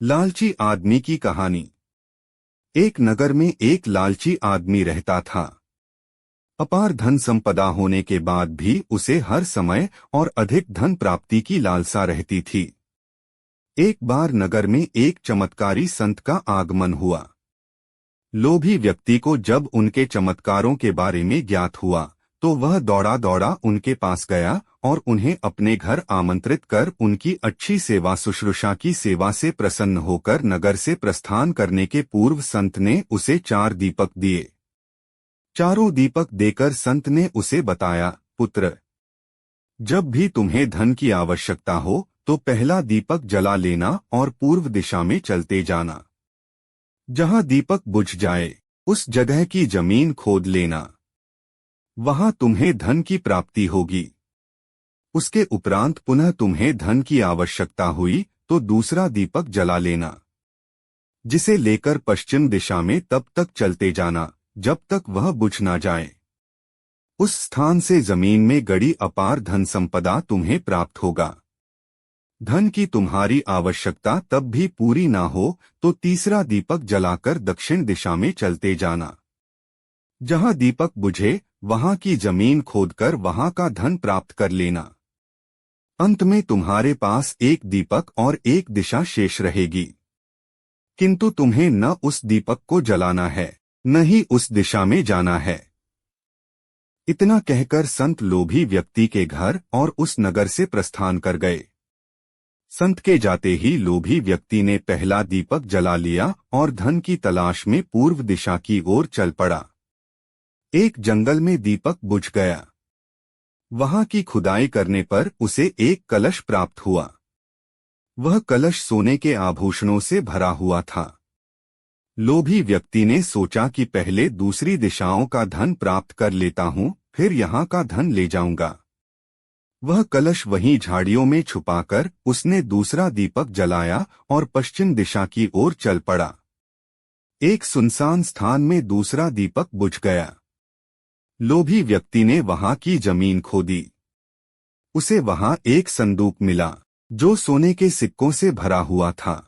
लालची आदमी की कहानी। एक नगर में एक लालची आदमी रहता था। अपार धन संपदा होने के बाद भी उसे हर समय और अधिक धन प्राप्ति की लालसा रहती थी। एक बार नगर में एक चमत्कारी संत का आगमन हुआ। लोभी व्यक्ति को जब उनके चमत्कारों के बारे में ज्ञात हुआ तो वह दौड़ा दौड़ा उनके पास गया और उन्हें अपने घर आमंत्रित कर उनकी अच्छी सेवा शुश्रूषा की सेवा से प्रसन्न होकर नगर से प्रस्थान करने के पूर्व संत ने उसे 4 दीपक दिए। चारों दीपक देकर संत ने उसे बताया, पुत्र, जब भी तुम्हें धन की आवश्यकता हो तो पहला दीपक जला लेना और पूर्व दिशा में चलते जाना। जहां दीपक बुझ जाए उस जगह की जमीन खोद लेना, वहां तुम्हें धन की प्राप्ति होगी। उसके उपरांत पुनः तुम्हें धन की आवश्यकता हुई तो दूसरा दीपक जला लेना, जिसे लेकर पश्चिम दिशा में तब तक चलते जाना जब तक वह बुझ ना जाए। उस स्थान से जमीन में गड़ी अपार धन संपदा तुम्हें प्राप्त होगा। धन की तुम्हारी आवश्यकता तब भी पूरी ना हो तो तीसरा दीपक जलाकर दक्षिण दिशा में चलते जाना। जहां दीपक बुझे वहां की जमीन खोदकर वहां का धन प्राप्त कर लेना। अंत में तुम्हारे पास एक दीपक और एक दिशा शेष रहेगी, किंतु तुम्हें न उस दीपक को जलाना है न ही उस दिशा में जाना है। इतना कहकर संत लोभी व्यक्ति के घर और उस नगर से प्रस्थान कर गए। संत के जाते ही लोभी व्यक्ति ने पहला दीपक जला लिया और धन की तलाश में पूर्व दिशा की ओर चल पड़ा। एक जंगल में दीपक बुझ गया। वहां की खुदाई करने पर उसे एक कलश प्राप्त हुआ। वह कलश सोने के आभूषणों से भरा हुआ था। लोभी व्यक्ति ने सोचा कि पहले दूसरी दिशाओं का धन प्राप्त कर लेता हूं, फिर यहां का धन ले जाऊंगा। वह कलश वहीं झाड़ियों में छुपाकर उसने दूसरा दीपक जलाया और पश्चिम दिशा की ओर चल पड़ा। एक सुनसान स्थान में दूसरा दीपक बुझ गया। लोभी व्यक्ति ने वहां की जमीन खोदी। उसे वहां एक संदूक मिला जो सोने के सिक्कों से भरा हुआ था।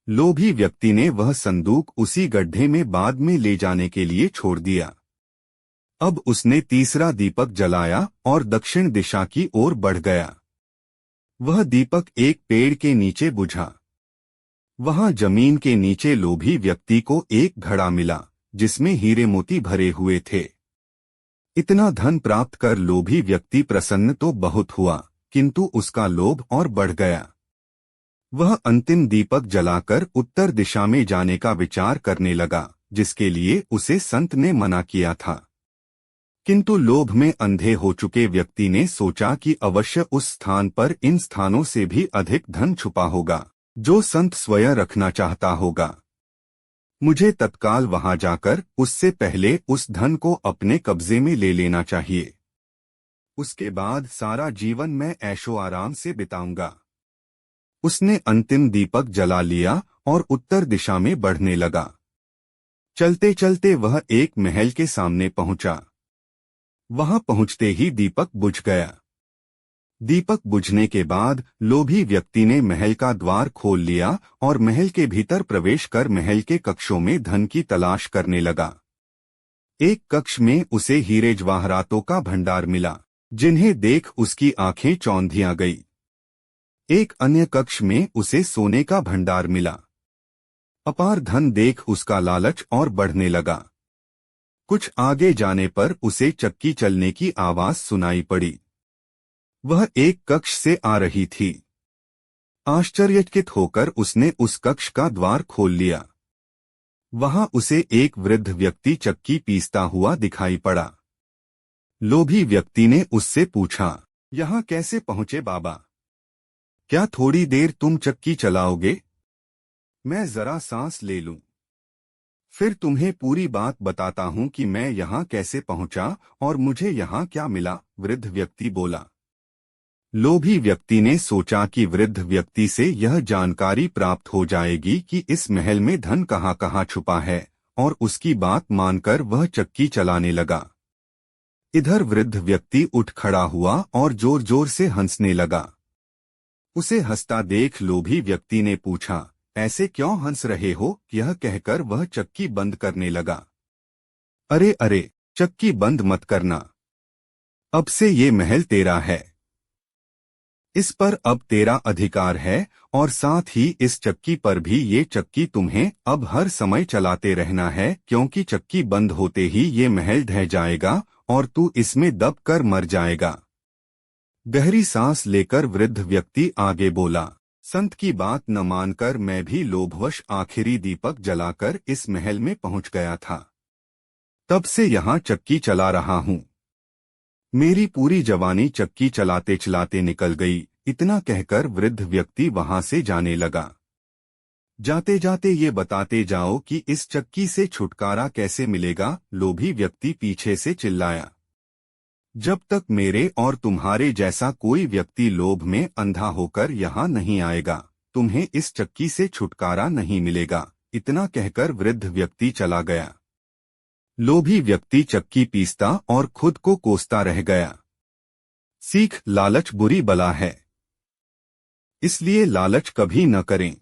लोभी व्यक्ति ने वह संदूक उसी गड्ढे में बाद में ले जाने के लिए छोड़ दिया। अब उसने तीसरा दीपक जलाया और दक्षिण दिशा की ओर बढ़ गया। वह दीपक एक पेड़ के नीचे बुझा। वहां जमीन के नीचे लोभी व्यक्ति को एक घड़ा मिला जिसमें हीरे मोती भरे हुए थे। इतना धन प्राप्त कर लोभी व्यक्ति प्रसन्न तो बहुत हुआ, किंतु उसका लोभ और बढ़ गया। वह अंतिम दीपक जलाकर उत्तर दिशा में जाने का विचार करने लगा, जिसके लिए उसे संत ने मना किया था। किंतु लोभ में अंधे हो चुके व्यक्ति ने सोचा कि अवश्य उस स्थान पर इन स्थानों से भी अधिक धन छुपा होगा जो संत स्वयं रखना चाहता होगा। मुझे तत्काल वहां जाकर उससे पहले उस धन को अपने कब्जे में ले लेना चाहिए। उसके बाद सारा जीवन मैं ऐशो आराम से बिताऊंगा। उसने अंतिम दीपक जला लिया और उत्तर दिशा में बढ़ने लगा। चलते चलते वह एक महल के सामने पहुंचा। वहां पहुंचते ही दीपक बुझ गया। दीपक बुझने के बाद लोभी व्यक्ति ने महल का द्वार खोल लिया और महल के भीतर प्रवेश कर महल के कक्षों में धन की तलाश करने लगा। एक कक्ष में उसे हीरे जवाहरातों का भंडार मिला, जिन्हें देख उसकी आंखें चौंधिया गई। एक अन्य कक्ष में उसे सोने का भंडार मिला। अपार धन देख उसका लालच और बढ़ने लगा। कुछ आगे जाने पर उसे चक्की चलने की आवाज सुनाई पड़ी। वह एक कक्ष से आ रही थी। आश्चर्यचकित होकर उसने उस कक्ष का द्वार खोल लिया। वहां उसे एक वृद्ध व्यक्ति चक्की पीसता हुआ दिखाई पड़ा। लोभी व्यक्ति ने उससे पूछा, यहाँ कैसे पहुंचे बाबा? क्या थोड़ी देर तुम चक्की चलाओगे? मैं जरा सांस ले लूं, फिर तुम्हें पूरी बात बताता हूं कि मैं यहाँ कैसे पहुंचा और मुझे यहाँ क्या मिला। वृद्ध व्यक्ति बोला। लोभी व्यक्ति ने सोचा कि वृद्ध व्यक्ति से यह जानकारी प्राप्त हो जाएगी कि इस महल में धन कहाँ कहाँ छुपा है, और उसकी बात मानकर वह चक्की चलाने लगा। इधर वृद्ध व्यक्ति उठ खड़ा हुआ और जोर जोर से हंसने लगा। उसे हंसता देख लोभी व्यक्ति ने पूछा, ऐसे क्यों हंस रहे हो? यह कहकर वह चक्की बंद करने लगा। अरे अरे, चक्की बंद मत करना। अब से ये महल तेरा है। इस पर अब तेरा अधिकार है और साथ ही इस चक्की पर भी। ये चक्की तुम्हें अब हर समय चलाते रहना है, क्योंकि चक्की बंद होते ही ये महल ढह जाएगा और तू इसमें दब कर मर जाएगा। गहरी सांस लेकर वृद्ध व्यक्ति आगे बोला, संत की बात न मानकर मैं भी लोभवश आखिरी दीपक जलाकर इस महल में पहुंच गया था। तब से यहाँ चक्की चला रहा हूँ। मेरी पूरी जवानी चक्की चलाते चलाते निकल गई। इतना कहकर वृद्ध व्यक्ति वहां से जाने लगा। जाते जाते ये बताते जाओ कि इस चक्की से छुटकारा कैसे मिलेगा? लोभी व्यक्ति पीछे से चिल्लाया। जब तक मेरे और तुम्हारे जैसा कोई व्यक्ति लोभ में अंधा होकर यहाँ नहीं आएगा, तुम्हें इस चक्की से छुटकारा नहीं मिलेगा। इतना कहकर वृद्ध व्यक्ति चला गया। लोभी व्यक्ति चक्की पीसता और खुद को कोसता रह गया। सीख, लालच बुरी बला है, इसलिए लालच कभी न करें।